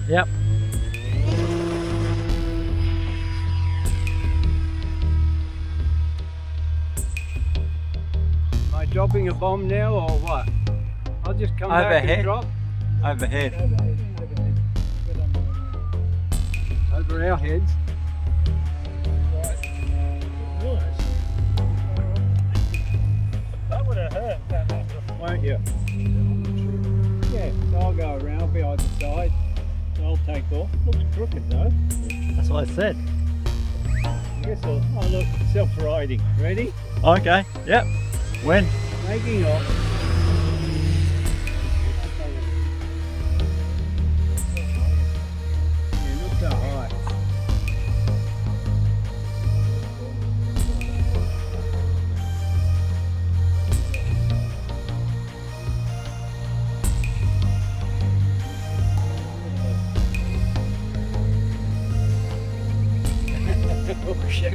Yep. Am I dropping a bomb now or what? I'll just come back Overhead. and drop Overhead. over our heads. That would have hurt. Won't you? Yeah, so I'll go around behind the side. I'll take off. Looks crooked though. That's what I said. I guess I'll, oh look, self-riding. Ready? Okay. Yep. When? Making off. Yeah, not so high. Oh shit.